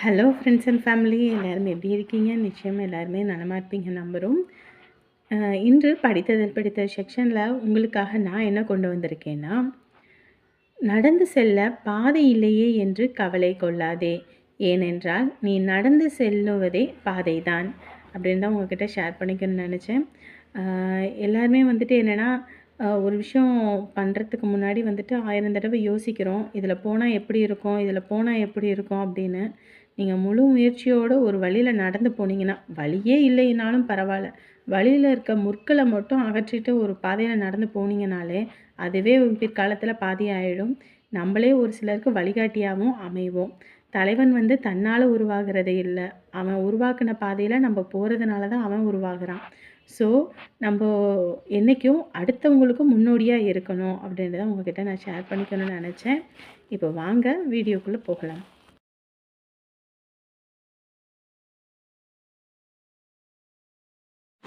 Hello friends and family, எல்லோரும் எப்படி இருக்கீங்க? நிச்சயமாக எல்லாருமே நலமாக இருப்பீங்க நம்புகிறோம். இன்று படித்ததில் பிடித்த செக்ஷனில் உங்களுக்காக நான் என்ன கொண்டு வந்திருக்கேன்னா, நடந்து செல்ல பாதை இல்லையே என்று கவலை கொள்ளாதே, ஏனென்றால் நீ நடந்து செல்லுவதே பாதை தான் அப்படின்னு தான் உங்ககிட்ட ஷேர் பண்ணிக்கணும்னு நினச்சேன். எல்லாருமே வந்துட்டு என்னென்னா, ஒரு விஷயம் பண்ணுறதுக்கு முன்னாடி வந்துட்டு 1000 தடவை யோசிக்கிறோம். இதில் போனால் எப்படி இருக்கும், இதில் போனால் எப்படி இருக்கும் அப்படின்னு. நீங்கள் முழு முயற்சியோடு ஒரு வழியில் நடந்து போனீங்கன்னா, வழியே இல்லைனாலும் பரவாயில்ல, வழியில் இருக்க முற்களை மட்டும் அகற்றிட்டு ஒரு பாதையில் நடந்து போனீங்கனாலே அதுவே பிற்காலத்தில் பாதி ஆகிடும். நம்மளே ஒரு சிலருக்கு வழிகாட்டியாகவும் அமைவோம். தலைவன் வந்து தன்னால் உருவாகிறது இல்லை, அவன் உருவாக்கின பாதையில் நம்ம போகிறதுனால தான் அவன் உருவாகிறான். ஸோ நம்ம என்றைக்கும் அடுத்தவங்களுக்கும் முன்னோடியாக இருக்கணும் அப்படின்றத உங்ககிட்ட நான் ஷேர் பண்ணிக்கணும்னு நினச்சேன். இப்போ வாங்க வீடியோக்குள்ளே போகலாம்.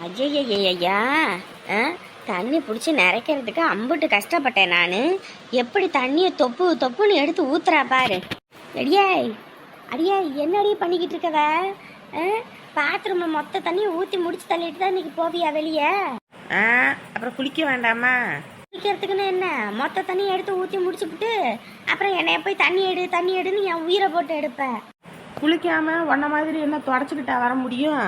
ஐயா, தண்ணி பிடிச்சி நிறைக்கிறதுக்கு அம்புட்டு கஷ்டப்பட்டேன் நான். எப்படி தண்ணியை தொப்புன்னு எடுத்து ஊத்துறா பாரு. அடியே என்னடி பண்ணிக்கிட்டு இருக்கவ? பாத்ரூம்ல மொத்த தண்ணியை ஊற்றி முடிச்சு தள்ளிட்டு தான் இன்னைக்கு போவியா வெளியே? அப்புறம் குளிக்க வேண்டாமா? குளிக்கிறதுக்குன்னு என்ன, மொத்த தண்ணியை எடுத்து ஊற்றி முடிச்சுப்புட்டு அப்புறம் என்னைய போய் தண்ணி எடுன்னு என் உயிரை போட்டு எடுப்பேன். குளிக்காம உன்ன மாதிரி என்ன தொடச்சிக்கிட்டா வர முடியும்?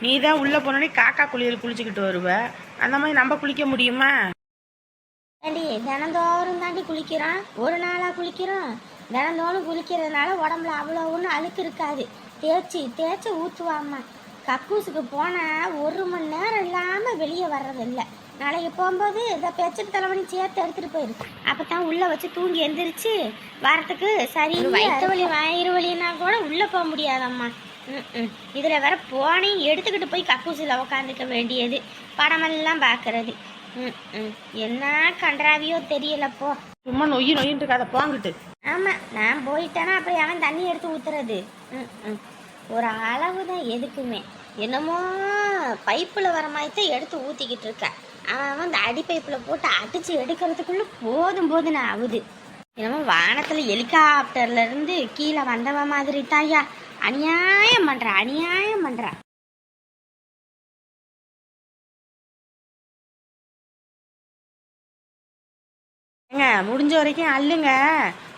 நீ தான் உள்ள போனோடனே காக்கா குளியல் குளிச்சுக்கிட்டு வருவ, அந்த மாதிரி நம்ம குளிக்க முடியுமா? ஏண்டி தினந்தோறும் தாண்டி குளிக்கிறோம், ஒரு நாளா குளிக்கிறோம். தினந்தோறும் குளிக்கிறதுனால உடம்புல அவ்வளோ ஒன்றும் அழுக்கு இருக்காது. தேய்ச்சி ஊற்றுவாம்மா. கக்கூசுக்கு போனால் 1 மணி நேரம் இல்லாமல் வெளியே வர்றதில்லை. நாளைக்கு போகும்போது இதை பெச்சுட்டு தலைவணி சேர்த்து எடுத்துகிட்டு போயிரு. அப்போ தான் உள்ளே வச்சு தூங்கி எந்திரிச்சு வரத்துக்கு சரி. வயிறு வலின்னா கூட உள்ளே போக முடியாதம்மா. இதில் வேற போனையும் எடுத்துக்கிட்டு போய் கக்கூசில் உக்காந்துக்க வேண்டியது, படமெல்லாம் பார்க்கறது. என்ன கன்றாவியோ தெரியலப்போ. சும்மா நொய்யின்னு இருக்காத போங்கிட்டு. ஆமாம், நான் போயிட்டேன்னா அப்புறம் அவன் தண்ணி எடுத்து ஊற்றுறது. ஒரு அளவு தான் எதுக்குமே. என்னமோ பைப்பில் வர மாதிரி தான் எடுத்து ஊற்றிக்கிட்டு இருக்கேன். அவன் அந்த அடி பைப்பில் போட்டு அடித்து எடுக்கிறதுக்குள்ளே போதும் ஆகுது. என்னமோ வானத்தில் ஹெலிகாப்டர்லேருந்து கீழே வந்தவ மாதிரி தாயா. அநியாயம் பண்ணுறா. ஏங்க முடிஞ்ச வரைக்கும் அள்ளுங்க.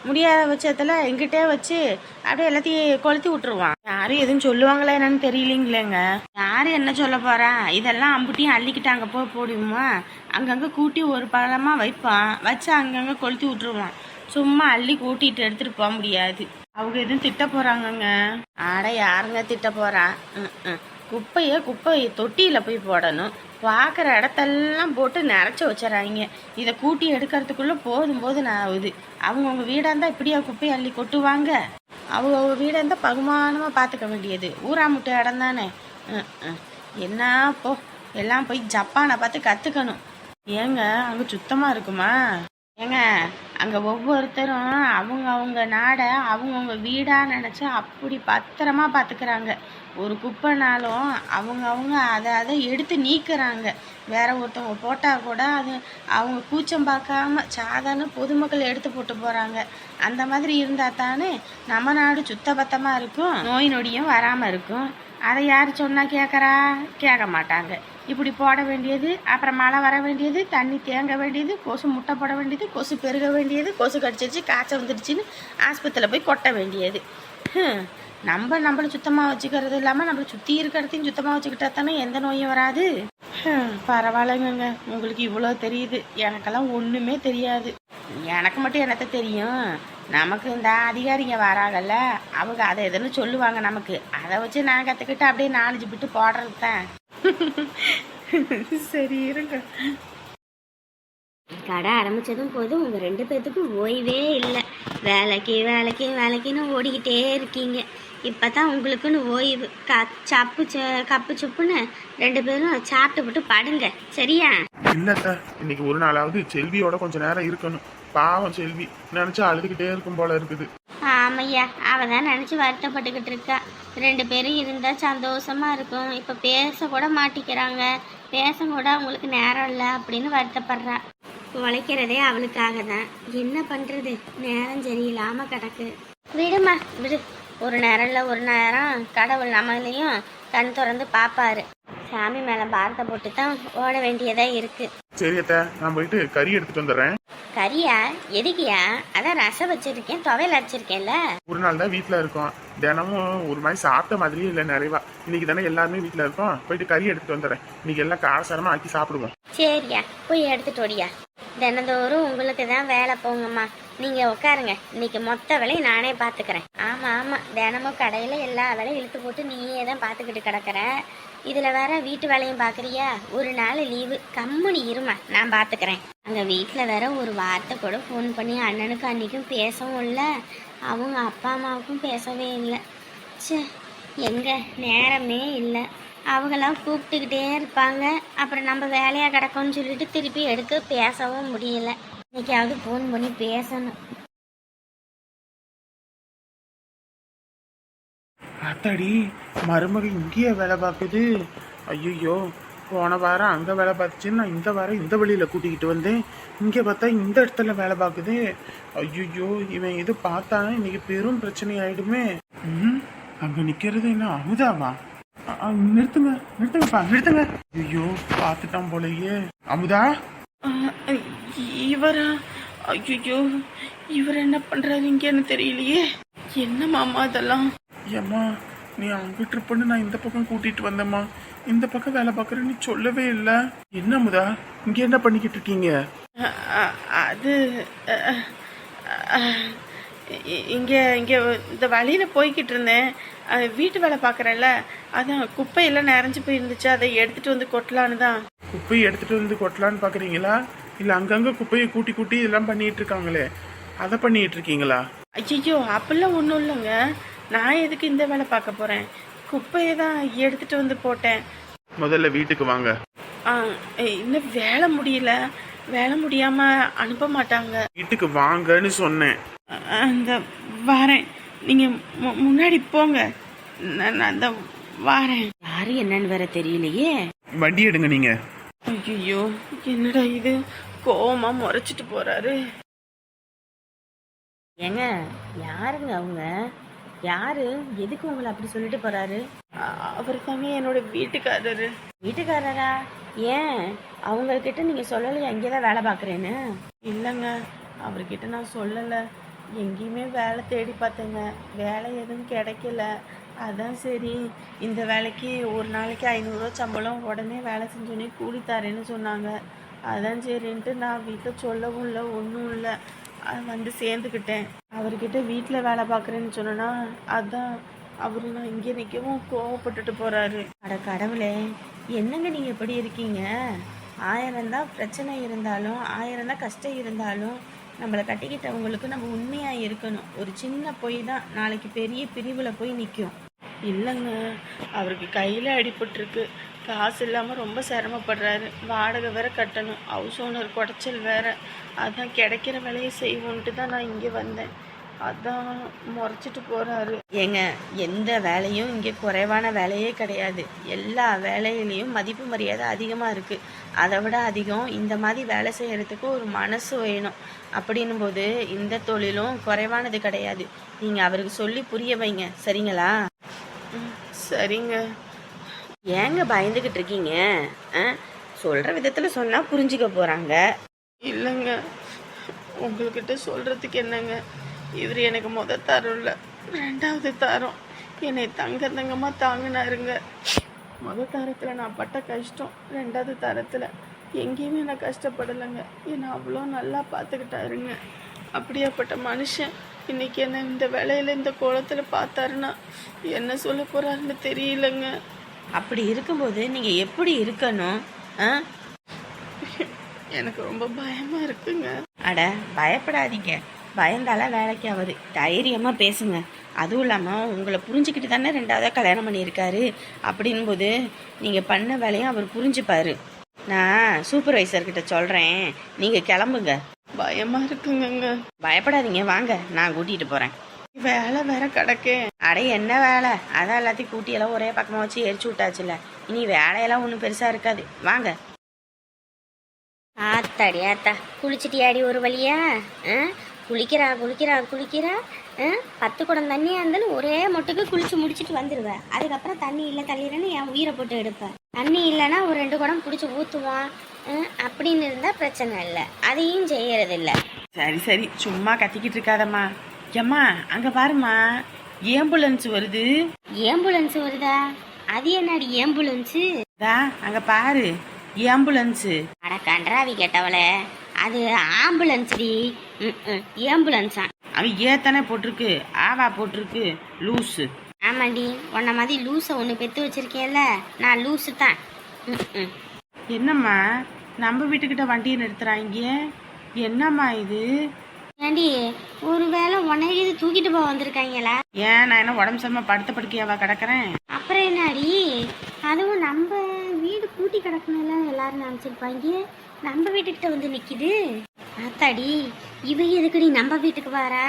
முடியாத பட்சத்தில் எங்கிட்டே வச்சு அப்படியே எல்லாத்தையும் கொளுத்தி விட்டுருவான். யாரும் எதுவும் சொல்லுவாங்களா என்னன்னு தெரியலீங்களேங்க. யாரும் என்ன சொல்ல போறா? இதெல்லாம் அம்புட்டியும் அள்ளிக்கிட்டு அங்கே போய் போடுவோமா? அங்கங்கே கூட்டி ஒரு பழமாக வைப்பான், வச்சு அங்கங்கே கொளுத்தி விட்டுருவான். சும்மா அள்ளி கூட்டிகிட்டு எடுத்துகிட்டு போக முடியாது. அவங்க எதுவும் திட்ட போகிறாங்கங்க. ஆட யாருங்க திட்ட போகிறா? குப்பையை தொட்டியில் போய் போடணும். பார்க்குற இடத்தெல்லாம் போட்டு நிறச்சி வச்சுறாங்க. இதை கூட்டி எடுக்கிறதுக்குள்ளே போதும் ஆகுது. அவங்கவுங்க வீடாக இருந்தால் இப்படியா குப்பையை அள்ளி கொட்டுவாங்க? அவங்க வீடாக இருந்தால் பகுமானமாக பார்த்துக்க வேண்டியது. ஊராமுட்டு இடம் தானே. என்ன போ, எல்லாம் போய் ஜப்பானை பார்த்து கற்றுக்கணும். ஏங்க அங்கே சுத்தமாக இருக்குமா? ஏங்க அங்கே ஒவ்வொருத்தரும் அவங்க நாடை அவங்கவுங்க வீடாக நினச்சி அப்படி பத்திரமா பார்த்துக்கிறாங்க. ஒரு குப்பைனாலும் அவங்க அதை எடுத்து நீக்கிறாங்க. வேற ஒருத்தவங்க போட்டால் கூட அது அவங்க கூச்சம் பார்க்காம சாதாரண பொதுமக்கள் எடுத்து போட்டு போகிறாங்க. அந்த மாதிரி இருந்தால் தானே நம்ம நாடு சுத்தபத்தமாக இருக்கும், நோய் நொடியும் வராமல் இருக்கும். அதை யார் சொன்னால் கேட்க மாட்டாங்க. இப்படி போட வேண்டியது, அப்புறம் மழை வர வேண்டியது, தண்ணி தேங்க வேண்டியது, கொசு முட்டை போட வேண்டியது, கொசு பெருக வேண்டியது, கொசு கடிச்சிருச்சு காய்ச்சல் வந்துடுச்சின்னு ஆஸ்பத்திரியில் போய் கொட்ட வேண்டியது. நம்மளை சுத்தமாக வச்சுக்கிறது இல்லாமல் நம்மளை சுற்றி இருக்கிறதையும் சுத்தமாக வச்சுக்கிட்டா தானே எந்த நோயும் வராது. பரவாயில்லைங்க, உங்களுக்கு இவ்வளோ தெரியுது. எனக்கெல்லாம் ஒன்றுமே தெரியாது. எனக்கு மட்டும் என்னத்த தெரியும்? நமக்கு இந்த அதிகாரிங்க வராங்கல்ல, அவங்க அதை எதுன்னு சொல்லுவாங்க நமக்கு. அதை வச்சு நான் கற்றுக்கிட்டு அப்படியே 4 பிட்டு போடுறது தான். சரி இருங்க. கடை ஆரம்பித்ததும் போதும் உங்கள் 2 பேர்த்துக்கும் ஓய்வே இல்லை. வேலைக்குன்னு ஓடிக்கிட்டே இருக்கீங்க. இப்போ தான் உங்களுக்குன்னு ஓய்வு. கப்பு சுப்புன்னு 2 பேரும் சாப்பிட்டு விட்டு படுங்க, சரியா? இல்லத்த, இன்னைக்கு ஒரு நாளாவது செல்வியோட கொஞ்சம் நேரம் இருக்கணும். பாவம் செல்வி நினைச்சா அழுதுகிட்டே இருக்கும் போல இருக்குது. ஆமையா, அவ தான் நினச்சி வருத்தப்பட்டுக்கிட்டு இருக்கா. 2 பேரும் இருந்தால் சந்தோஷமா இருக்கும். இப்போ பேச கூட மாட்டிக்கிறாங்க, பேச கூட அவங்களுக்கு நேரம் இல்லை அப்படின்னு வருத்தப்படுறா. உழைக்கிறதே அவளுக்காக தான். என்ன பண்ணுறது, நேரம் சரியில்லாமல் கிடக்கு. விடுமா விடு, ஒரு நேரம் இல்லை ஒரு நேரம் கடவுள் நம்மளையும் கண் திறந்து பார்ப்பாரு. சாமி மேலே பாரத்தை போட்டு தான் ஓட வேண்டியதாக இருக்குது. சரி அத்தை, நான் போயிட்டு கறி எடுத்துட்டு வந்துடுறேன். கறியா? எதுக்கியா? அதான் ரசம் வச்சிருக்கேன், துவையல் அரைச்சிருக்கேன்ல. ஒரு நாள் தான் வீட்டில் இருக்கோம், தினமும் ஒரு மாதிரி சாப்பிட்ட மாதிரியே இல்லை நிறைவா. இன்னைக்கு தானே எல்லாருமே வீட்டில் இருக்கோம், போயிட்டு கறி எடுத்துட்டு வந்துடுறேன். இன்னைக்கு எல்லாம் காரசாரமாக ஆக்கி சாப்பிடுவோம். சரியா, போய் எடுத்துட்டு ஓடியா. தினந்தோறும் உங்களுக்கு தான் வேலை போங்கம்மா. நீங்கள் உட்காருங்க, இன்னைக்கு மொத்த வேலையும் நானே பார்த்துக்கிறேன். ஆமாம் ஆமாம், தினமும் கடையில் எல்லா வேலையும் இழுத்து போட்டு நீயே தான் பார்த்துக்கிட்டு கிடக்குற. இதில் வேற வீட்டு வேலையும் பார்க்குறியா? ஒரு நாள் லீவு, கம்முனி இருமா, நான் பார்த்துக்கிறேன். அங்கே வீட்டில் வேற ஒரு வார்த்தை கூட ஃபோன் பண்ணி அண்ணனுக்கும் அன்னைக்கும் பேசவும் இல்லை, அவங்க அப்பா அம்மாவுக்கும் பேசவே இல்லை. ச்சே, எங்கே நேரமே இல்லை. அவங்களாம் கூப்பிட்டுக்கிட்டே இருப்பாங்க, அப்புறம் நம்ம வேலையாக கிடக்கும்னு சொல்லிட்டு திருப்பி எடுக்க பேசவும் முடியல. இன்னைக்காவது ஃபோன் பண்ணி பேசணும். அத்தாடி, மருமக இங்கேயே வேலை பார்க்குது. ஐயோ, போன வாரம் அங்கே வேலை பார்த்துச்சுன்னு நான் இந்த வாரம் இந்த வழியில் கூட்டிக்கிட்டு வந்தேன். இங்கே பார்த்தா இந்த இடத்துல வேலை பார்க்குது. ஐயோ, இவன் எது பார்த்தானா இன்னைக்கு பெரும் பிரச்சனை ஆயிடுமே. அங்கே நிற்கிறது என்ன அமுதாவா? நிறுத்துங்க நிறுத்துங்கப்பா, நிறுத்துங்க. ஐயோ, பார்த்துட்டான் போலயே. அமுதா, இவரா? ஐயோ, இவர் என்ன பண்றாரு இங்கன்னு தெரியலையே. என்ன மாமா அதெல்லாம்? ஏம்மா, நீ அங்கே ட்ரிப்புன்னு நான் இந்த பக்கம் கூட்டிட்டு வந்தேம்மா. இந்த பக்கம் வேலை பார்க்குறேன்னு நீ சொல்லவே இல்லை. என்ன அமுதா, இங்கே என்ன பண்ணிக்கிட்டு இருக்கீங்க? அது இங்கே இங்கே இந்த வழியில் போய்கிட்டு இருந்தேன். வீட்டு வேலை பார்க்குறேன்ல, அதான் குப்பையெல்லாம் நிறைஞ்சு போயிருந்துச்சு, அதை எடுத்துகிட்டு வந்து கொட்டலான்னு தான். குப்பையை எடுத்துட்டு வந்து கொட்டலான்னு பார்க்குறீங்களா? இல்லை அங்கங்கே குப்பையை கூட்டி கூட்டி இதெல்லாம் பண்ணிட்டு இருக்காங்களே, அதை பண்ணிட்டு இருக்கீங்களா? ஐயோ, அப்படிலாம் ஒன்றும் இல்லைங்க. நான் எதுக்கு இந்த வேலை பார்க்க போகிறேன்? குப்பையை தான் எடுத்துகிட்டு வந்து போட்டேன். முதல்ல வீட்டுக்கு வாங்க. இன்னும் வேலை முடியல, வேலை முடியாமல் அனுப்ப மாட்டாங்க. வீட்டுக்கு வாங்கன்னு சொன்னேன். அந்த வாரேன், நீங்கள் முன்னாடி போங்க, நான் அந்த வாரேன். யாரு என்னன்னு வேற தெரியலையே. வண்டி எடுங்க நீங்க. ஐயோ, என்னடா இது, கோவமா முறைச்சிட்டு போறாரு. ஏங்க, யாருங்க அவங்க? யாரு? எதுக்கு உங்களை அப்படி சொல்லிட்டு போறாரு? அவர் தாங்க என்னோட வீட்டுக்காரரு. வீட்டுக்காரரா? ஏன் அவங்கக்கிட்ட நீங்கள் சொல்லலையா இங்கே தான் வேலை பார்க்குறேன்னு? இல்லைங்க, அவர்கிட்ட நான் சொல்லலை. எங்கேயுமே வேலை தேடி பார்த்தேங்க, வேலை எதுவும் கிடைக்கல. அதான் சரி, இந்த வேலைக்கு ஒரு நாளைக்கு 500 ரூபா சம்பளம், உடனே வேலை செஞ்சோன்னே கூலி தரேன்னு சொன்னாங்க. அதான் சரின்ட்டு நான் வீட்டில் சொல்லவும் இல்லை, ஒன்றும் இல்லை, வந்து சேர்ந்துக்கிட்டேன். அவர்கிட்ட வீட்டில் வேலை பார்க்குறேன்னு சொன்னேன்னா அதான் அவரு நான் இங்கே நிற்கவும் கோவப்பட்டுட்டு போகிறாரு. அட கடவுளே, என்னங்க நீங்கள் எப்படி இருக்கீங்க? 1000 தான் பிரச்சனை இருந்தாலும், 1000 தான் கஷ்டம் இருந்தாலும், நம்மளை கட்டிக்கிட்டவங்களுக்கு நம்ம உண்மையாக இருக்கணும். ஒரு சின்ன பொய் தான் நாளைக்கு பெரிய பிரிவில் போய் நிற்கும். இல்லைங்க, அவருக்கு கையில் அடிபட்டிருக்கு, காசு இல்லாமல் ரொம்ப சிரமப்படுறாரு. வாடகை வேற கட்டணும், ஹவுஸ் ஓனர் குடைச்சல் வேற. அதான் கிடைக்கிற வேலையை செய்வோன்ட்டு தான் நான் இங்கே வந்தேன். அதான் முறைச்சிட்டு போகிறாரு. ஏங்க, எந்த வேலையும் இங்கே குறைவான வேலையே கிடையாது. எல்லா வேலையிலையும் மதிப்பு மரியாதை அதிகமாக இருக்குது. அதை விட அதிகம் இந்த மாதிரி வேலை செய்கிறதுக்கு ஒரு மனசு வேணும். அப்படின்னும் போது இந்த தொழிலும் குறைவானது கிடையாது. நீங்கள் அவருக்கு சொல்லி புரிய வைங்க, சரிங்களா? சரிங்க. ஏங்க பயந்துக்கிட்டு இருக்கீங்க? சொல்கிற விதத்தில் சொன்னால் புரிஞ்சுக்க போகிறாங்க. இல்லைங்க, உங்கள்கிட்ட சொல்கிறதுக்கு என்னங்க, இவர் எனக்கு தரம் இல்லை, 2வது தரம். என்னை தங்கமாக தாங்கினாருங்க. தரத்தில் நான் பட்ட கஷ்டம் 2வது தரத்தில் எங்கேயுமே நான் கஷ்டப்படலைங்க. என்னை அவ்வளோ நல்லா பார்த்துக்கிட்டாருங்க. அப்படியாப்பட்ட மனுஷன் இன்னைக்கு என்ன இந்த வேலையில் இந்த கோலத்தில் பார்த்தாருன்னா என்ன சொல்ல போகிறாருன்னு தெரியலங்க. அப்படி இருக்கும்போது நீங்கள் எப்படி இருக்கணும்? எனக்கு ரொம்ப பயமாக இருக்குங்க. அட, பயப்படாதீங்க. பயந்தால வேலைக்கு ஆகுது. தைரியமாக பேசுங்க. அதுவும் இல்லாமல் உங்களை புரிஞ்சுக்கிட்டு தானே 2வதாக கல்யாணம் பண்ணியிருக்காரு. அப்படின் போது நீங்கள் பண்ண வேலையும் அவர் புரிஞ்சுப்பார். நான் சூப்பர்வைசர்கிட்ட சொல்கிறேன், நீங்கள் கிளம்புங்க. பயமாக இருக்குங்க. பயப்படாதீங்க, வாங்க, நான் கூட்டிகிட்டு போகிறேன். வேலை வேற கிடக்கே. அட, என்ன வேலை? அதான் எல்லாத்தையும் கூட்டியெல்லாம் ஒரே பக்கமாக வச்சு எரிச்சு விட்டாச்சுல்ல. இனி வேலையெல்லாம் ஒன்றும் பெருசாக இருக்காது, வாங்க. ஆத்தாடி ஆத்தா, குளிச்சுட்டியாடி ஒரு வழியா? குளிக்கிறா குளிக்கிறா குளிக்கிறா 10 குடம் தண்ணியாக இருந்தாலும் ஒரே மொட்டுக்கு குளிச்சு முடிச்சுட்டு வந்துடுவேன். அதுக்கப்புறம் தண்ணி இல்லை தள்ளிடுறேன்னு என் உயிரை போட்டு எடுப்பேன். தண்ணி இல்லைன்னா ஒரு 2 குடம் பிடிச்சி ஊற்றுவான் அப்படின்னு இருந்தால் பிரச்சனை இல்லை. அதையும் செய்யறதில்ல. சரி சரி, சும்மா கத்திக்கிட்டு இருக்காதம்மா. ஏம்மா அங்கே பாரும்மா, ஆம்புலன்ஸ் வருது. ஆம்புலன்ஸ் வருதா? அது என்னடி ஆம்புலன்ஸு? தா அங்கே பாரு, ஆம்புலன்ஸு. அட கன்றாவி கேட்டவளே, அது ஆம்புலன்ஸ்டி. ஆம்புலன்ஸா? அவன் ஏத்தானே போட்டிருக்கு, ஆவா போட்டிருக்கு, லூஸு. ஆமாண்டி, உன்ன மாதிரி லூஸை ஒன்று பெற்று வச்சிருக்கேன்ல, நான் லூஸு தான். என்னம்மா நம்ம வீட்டுக்கிட்ட வண்டியை நிறுத்துறாங்க? என்னம்மா இது? ஏண்டி, ஒரு வேளை உன்னைய இது தூக்கிட்டு போக வந்திருக்காங்களா? ஏன் நான் என்ன உடம்பு சரிமா படுத்த படுக்கையாவா கிடக்குறேன்? அப்புறம் என்னடி, அதுவும் நம்ம வீடு கூட்டி கிடக்கணும்ல எல்லாரும் நினச்சிருப்பாங்க. நம்ம வீட்டுக்கிட்ட வந்து நிற்கிது. ஆத்தாடி, இவ எதுக்குடி நம்ம வீட்டுக்கு வாரா?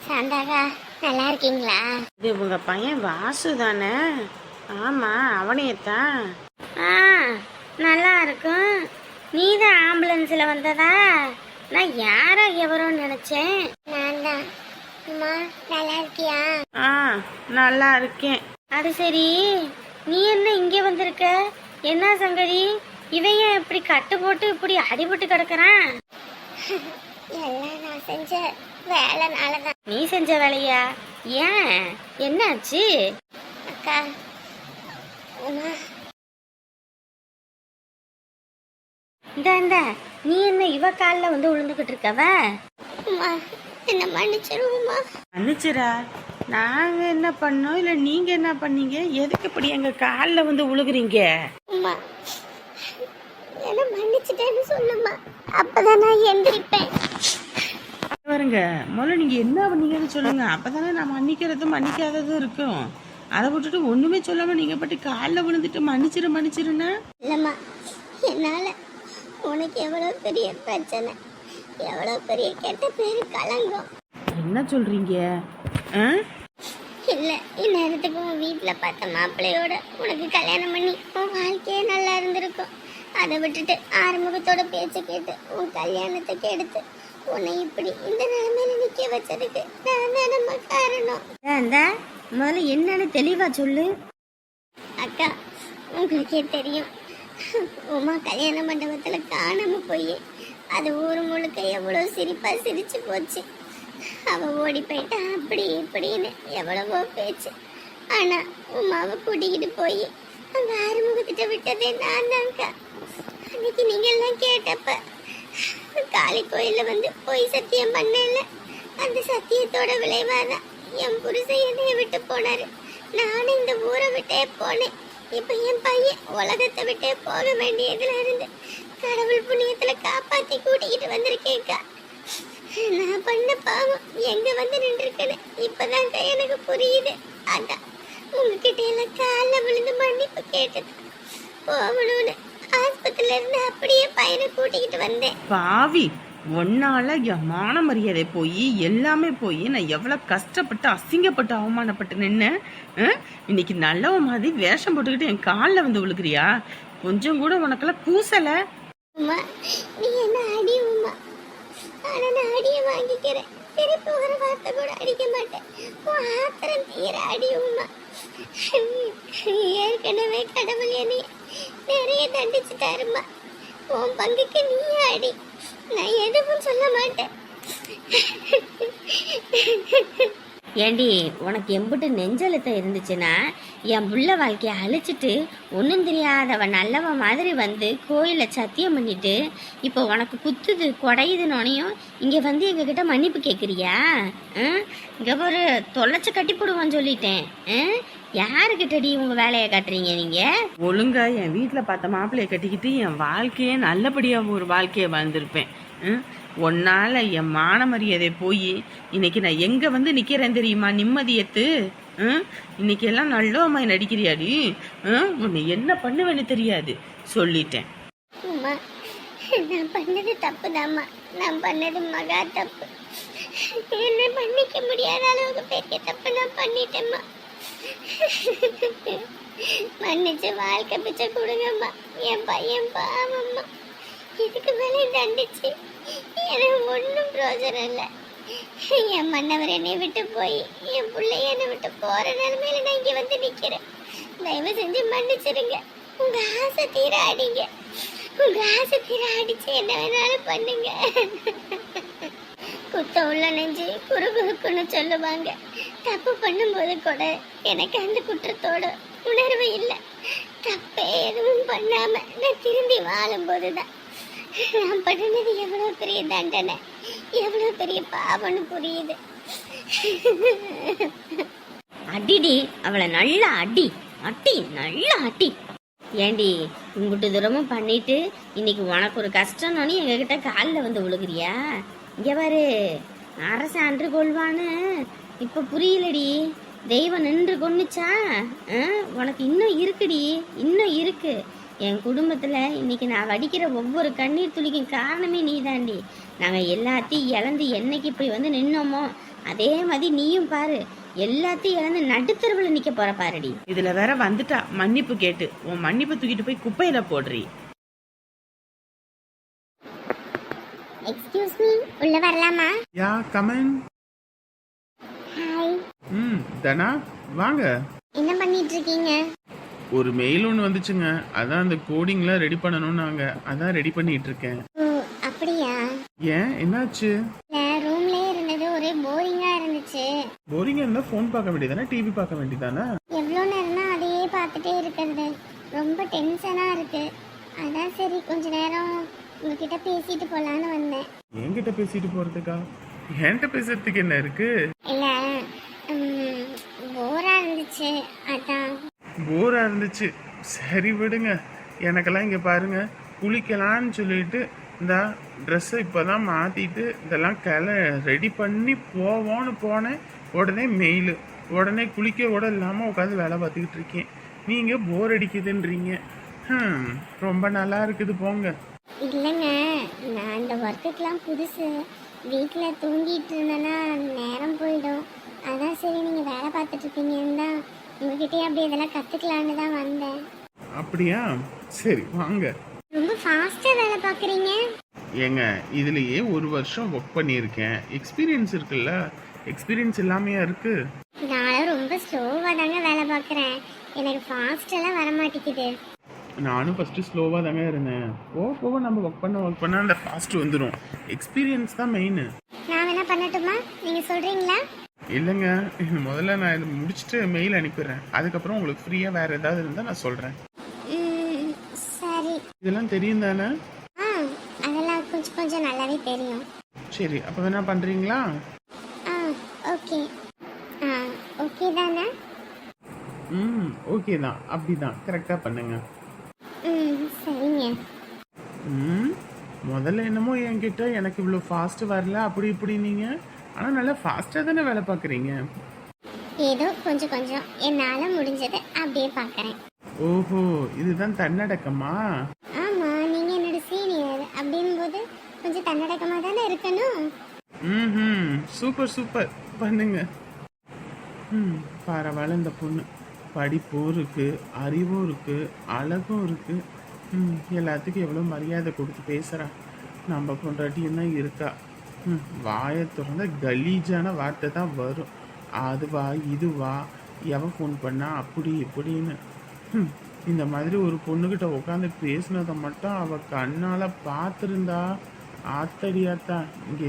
சாந்தாகா, நல்லா இருக்கீங்களா? இது உங்க பையன் வாசு தானே? ஆமா, அவனையத்தான். நல்லா இருக்கும். நீ தான் ஆம்புலன்ஸில் வந்ததா? நான் யாரோ எவரோன்னு நினச்சேன். நான் தான். அம்மா நல்லா இருக்கியா? நல்லா இருக்கேன். அது சரி, நீ என்ன இங்கே வந்திருக்க? என்ன சங்கதி? இவன் ஏன் இப்படி கட்டு போட்டு இப்படி அடிபட்டு கிடக்குறான்? எல்லாம் நான் செஞ்ச வேலைனாலதான். நீ செஞ்ச வேலையா? ஏன், என்னாச்சு? அக்கா, இந்த நீ என்ன இவ காலில் வந்து விழுந்துகிட்டு இருக்கவ? என்ன மன்னிச்சிருவோமா? மன்னிச்சிரா? நாங்க என்ன பண்ணோம் இல்ல நீங்க என்ன பண்ணீங்க? எதுக்கு இப்படி எங்க காலில் வந்து விழுகுறீங்க? என்ன மன்னிச்சிட்டேன்னு சொல்லுமா, அப்பதான் நான் எந்திரிப்பேன். பாருங்க, முதல்ல நீங்க என்ன பண்ணீங்கன்னு சொல்லுங்க, அப்பதானே நான் மன்னிக்கிறதும் மன்னிக்காததும் இருக்கும். அதை விட்டுட்டு ஒண்ணுமே சொல்லாம நீங்க பட்டி காலில் விழுந்துட்டு மன்னிச்சிருன்னா? இல்லம்மா, என்னால உனக்கு எவ்வளவு பெரிய பிரச்சனை, எவ்வளவு பெரிய கெட்ட பேரு கலங்கம். என்ன சொல்றீங்க? இல்ல, இந்நேரத்துக்கு உன் வீட்டுல பார்த்த மாப்பிள்ளையோட உனக்கு கல்யாணம் பண்ணி உன் வாழ்க்கையே நல்லா இருந்திருக்கும். அதை விட்டுட்டு ஆறுமுகத்தோட பேச்சு கேட்டு உன் கல்யாணத்தை கெடுத்து உன்னை இப்படி இந்த நிலைமையில நிக்க வச்சதுக்கு நான் தான் நம்ம காரணம். முதல்ல என்னன்னு தெளிவா சொல்லு. அக்கா, உங்களுக்கே தெரியும், உமா கல்யாண மண்டபத்துல காணாம போய் அது ஊர் முழுக்க எவ்வளவு சிரிப்பா சிரிச்சு போச்சு. அவ ஓடி போயிட்டா அப்படி இப்படின்னு எவ்வளவோ பேச்சு. ஆனா உமாவை கூட்டிக்கிட்டு போய் அங்க ஆறுமுகத்திட்ட விட்டதே நான் தான்க்கா. அன்னைக்கு நீங்க எல்லாம் கேட்டப்ப காளி கோயில்ல வந்து போய் சத்தியம் பண்ணல. அந்த சத்தியத்தோட விளைவாதான் என் புருஷன் என்னைய விட்டு போனாரு. நானும் இந்த ஊரை விட்டே போனேன். இப்ப என் பையன் உலகத்தை விட்டே போக வேண்டியதுல இருந்து கடவுள் புண்ணியத்துல காப்பாத்தி கூட்டிக்கிட்டு வந்திருக்கேக்கா. நான் பண்ண பாவம் எங்க வந்து நின்றுருக்கேன்னு இப்பதான் எனக்கு புரியுது. அதான் உங்ககிட்ட எல்லாம் காலில் விழுந்து மன்னிப்பு கேட்டது. போகணும்னு ஆஸ்பத்திரியில இருந்து அப்படியே பையனை கூட்டிக்கிட்டு வந்தேன். பாவி, ஒன்னால என் மான மரியாதை போய் எல்லாமே போய் நான் எவ்வளவு கஷ்டப்பட்டு அசிங்கப்பட்டு அவமானப்பட்டு நின்னேன். இன்னைக்கு நல்லவ மாதிரி வேஷம் போட்டுக்கிட்டு என் காலில் வந்து விழுகிறியா? கொஞ்சம் கூட உனக்கெல்லாம் பூசல. உமா, நீ என்ன அடி உமா. ஆனா நான் அடிய வாங்கிக்கிறேன். திருப்பி ஒரு வார்த்தை கூட அடிக்க மாட்டேன். உன் ஆத்திரம் தீர அடி உமா. ஏற்கனவே கடவுள் என்னை நிறைய தண்டிச்சுட்டாருமா. உன் பங்குக்கு நீ அடி, நான் எதுவும் சொல்ல மாட்டேன். ஏண்டி, உனக்கு எம்பிட்டு நெஞ்சழுத்தம் இருந்துச்சுன்னா என் புள்ள வாழ்க்கையை அழிச்சிட்டு ஒன்றும் தெரியாதவ நல்லவ மாதிரி வந்து கோயிலில் சத்தியம் பண்ணிட்டு இப்போ உனக்கு குத்துது குடையுதுனோனையும் இங்கே வந்து எங்ககிட்ட மன்னிப்பு கேட்குறியா? இங்கே ஒரு தொலைச்சி கட்டி போடுவான்னு சொல்லிட்டேன். யாருக்கிட்டடி உங்கள் வேலையை காட்டுறீங்க நீங்கள்? ஒழுங்கா என் வீட்டில் பார்த்த மாப்பிள்ளையை கட்டிக்கிட்டு என் வாழ்க்கையே நல்லபடியாக ஒரு வாழ்க்கையை வாழ்ந்திருப்பேன். ஒன்னால என் மான மரியாதை போய் இன்னைக்கு நான் எங்க வந்து நிக்கிறேன் தெரியுமா? நிம்மதியத்து. இன்னைக்கு எல்லாம் நல்லவமாய் நடிக்கிறியாடி. உன்னை என்ன பண்ணுவேன்னு தெரியாது சொல்லிட்டேன். நான் பண்ணது தப்புதாம்மா. நான் பண்ணது மகா தப்பு. என்ன மன்னிக்க முடியாத அளவுக்கு பெரிய தப்பு நான் பண்ணிட்டேம்மா. மன்னிச்சு வாழ்க்கை பிச்சை கொடுங்கம்மா. என் பையன் பாவம்மா. இதுக்கு மேலே தண்டிச்சு எனக்கு ஒன்றும் பிரோஜனம் இல்லை. என் மன்னவர் என்னை விட்டு போய் என் பிள்ளைய என்னை விட்டு போற நிலைமையில நான் இங்க வந்து நிக்கிறேன். தயவு செஞ்சு மன்னிச்சிருங்க. உங்க ஆசை தீர அடிங்க. உங்க ஆசை தீர அடிச்சு என்ன வேணாலும் பண்ணுங்க. குத்தம் உள்ள நெஞ்சு குறுகுறுக்குன்னு சொல்லுவாங்க. தப்பு பண்ணும்போது கூட எனக்கு அந்த குற்றத்தோட உணர்வு இல்லை. தப்பே எதுவும் பண்ணாம நான் திரும்பி வாழும்போதுதான் நான் பண்ணினது எவ்வளவு பெரிய தண்டனை, எவ்வளவு பெரிய பாவம்னு புரியுது. அடிடி அவளை நல்லா அடி அடி நல்லா அடி. ஏண்டி உங்ககிட்ட தூரமும் பண்ணிட்டு இன்னைக்கு உனக்கு ஒரு கஷ்டம்னு எங்ககிட்ட காலில் வந்து விழுகிறியா? இங்க பாரு, அரசு அன்று கொள்வான்னு இப்ப புரியலடி. தெய்வம் நின்று கொன்னுச்சா? உனக்கு இன்னும் இருக்குடி, இன்னும் இருக்கு. என் குடும்பத்துல இன்னைக்கு நான் வடிக்கிற ஒவ்வொரு கண்ணீர் துளிக்கும் காரணமே நீ தாண்டி. நாங்க எல்லாத்தையும் இழந்து என்னைக்கு இப்படி வந்து நின்னோமோ அதே மாதிரி நீயும் பாரு, எல்லாத்தையும் இழந்து நடுத்தருவில் நிக்க போற பாருடி. இதுல வேற வந்துட்டா மன்னிப்பு கேட்டு. உன் மன்னிப்பு தூக்கிட்டு போய் குப்பையில போடுறி. எக்ஸ்கியூஸ் மீ, உள்ள வரலாமா? யா கமன். ஹாய். தனா வாங்க. என்ன பண்ணிட்டு இருக்கீங்க? ஒரு மெயில் ஒன்று வந்துச்சுங்க, அதான் அந்த கோடிங்லாம் ரெடி பண்ணணும்னாங்க, அதான் ரெடி பண்ணிட்டு இருக்கேன். ஓ அப்படியா? ஏன் என்னாச்சு? ரூம்லயே இருந்தது ஒரே போரிங்கா இருந்துச்சு. போரிங்கா இருந்தா ஃபோன் பார்க்க வேண்டியதானே, டிவி பார்க்க வேண்டியதானே? எவ்வளோ நேரம்னா அதையே பார்த்துட்டே இருக்கிறது ரொம்ப டென்ஷனா இருக்கு. அதான் சரி கொஞ்ச நேரம் உங்ககிட்ட பேசிட்டு போலான்னு வந்தேன். என்கிட்ட பேசிட்டு போறதுக்கா? என்கிட்ட பேசுறதுக்கு என்ன இருக்கு? இல்ல போரா இருந்துச்சு அதான். போரா இருந்துச்சு, சரி விடுங்க. எனக்கெல்லாம் இங்க பாருங்க, குளிக்கலான்னு சொல்லிட்டு இந்த ட்ரெஸ்ஸை இப்போதான் மாத்திட்டு இதெல்லாம் ரெடி பண்ணி போவோன்னு போனேன். உடனே மெயிலு, உடனே குளிக்க கூட இல்லாமல் உட்காந்து வேலை பார்த்துக்கிட்டு இருக்கேன். நீங்க போர் அடிக்குதுன்றீங்க. ரொம்ப நல்லா இருக்குது போங்க. இல்லைங்க, நான் இந்த ஒர்க்குக்கெலாம் புதுசு. வீட்டில் தூங்கிட்டு இருந்தேன்னா நேரம் போயிடும். அதான் சரி நீங்கள் வேலை பார்த்துட்டு இருக்கீங்கன்னு தான் உங்ககிட்டயே அப்படி இதெல்லாம் கற்றுக்கலான்னு தான் வந்தேன். அப்படியா? சரி வாங்க. ரொம்ப ஃபாஸ்ட்டாக வேலை பார்க்குறீங்க. ஏங்க இதுலயே ஒரு வருஷம் ஒர்க் பண்ணியிருக்கேன், எக்ஸ்பீரியன்ஸ் இருக்குல்ல. எக்ஸ்பீரியன்ஸ் எல்லாமே இருக்கு. நானும் ரொம்ப ஸ்லோவாக தாங்க வேலை பார்க்குறேன். எனக்கு ஃபாஸ்டெல்லாம் வர மாட்டேங்குது. நானும் ஃபஸ்ட்டு ஸ்லோவாக தாங்க இருந்தேன். போக போக நம்ம ஒர்க் பண்ண அந்த ஃபாஸ்ட் வந்துடும். எக்ஸ்பீரியன்ஸ் தான் மெயின். நான் வேணா பண்ணட்டுமா? நீங்கள் சொல்கிறீங்களா? இல்லைங்க, முதல்ல நான் இதை முடிச்சுட்டு மெயில் அனுப்பிடுறேன். அதுக்கப்புறம் உங்களுக்கு ஃப்ரீயாக வேறு ஏதாவது இருந்தால் நான் சொல்கிறேன். சரி. இதெல்லாம் தெரியும் தானே? அதெல்லாம் கொஞ்சம் கொஞ்சம் நல்லாவே தெரியும். சரி, அப்போ வேணா பண்ணுறீங்களா? ஓகே. ஓகே தானே? ஓகே தான், அப்படி தான் கரெக்டாக பண்ணுங்க. சரிங்க. முதல்ல என்னமோ என்கிட்ட எனக்கு இவ்வளோ ஃபாஸ்ட்டு வரல அப்படி இப்படி நீங்கள், ஆனால் நல்லா ஃபாஸ்ட்டாக தானே வேலை பார்க்குறீங்க. ஏதோ கொஞ்சம் கொஞ்சம் என்னால் முடிஞ்சதை அப்படியே பார்க்குறேன். ஓஹோ, இதுதான் தன்னடக்கமா? ஆமாம், நீங்கள் என்னோட சீனியர் அப்படின்போது கொஞ்சம் தன்னடக்கமாக தானே இருக்கணும். சூப்பர் சூப்பர், பண்ணுங்க. பரவாயில்ல, இந்த பொண்ணு படிப்பும் இருக்கு, அறிவும் இருக்கு, அழகும் இருக்கு. எல்லாத்துக்கும் எவ்வளோ மரியாதை கொடுத்து பேசுகிறா. நம்ம பொண்டாட்டியும் தான் இருக்கா. வாயை திறந்த கலீஜான வார்த்தை தான் வரும். அதுவா இதுவா, எவன் ஃபோன் பண்ணா அப்படி இப்படின்னு. இந்த மாதிரி ஒரு பொண்ணுக்கிட்ட உட்காந்து பேசினதை மட்டும் அவள் கண்ணால் பார்த்துருந்தா, ஆத்தடியாத்தா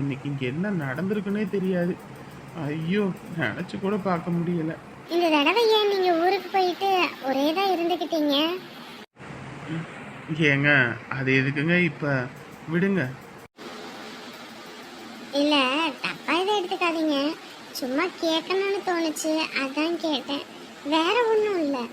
இன்னைக்கு இங்கே என்ன நடந்திருக்குன்னே தெரியாது. ஐயோ, நினச்சி கூட பார்க்க முடியல. இந்த தடவை ஏன் நீங்கள் ஊருக்கு போயிட்டு ஒரே தான் இருந்துக்கிட்டீங்க? ஏங்க அது எதுக்குங்க இப்போ, விடுங்க. இல்லை, தப்பாக இதை எடுத்துக்காதீங்க. சும்மா கேட்கணும்னு தோணுச்சு, அதான் கேட்டேன். வேற ஒன்றும் இல்லை.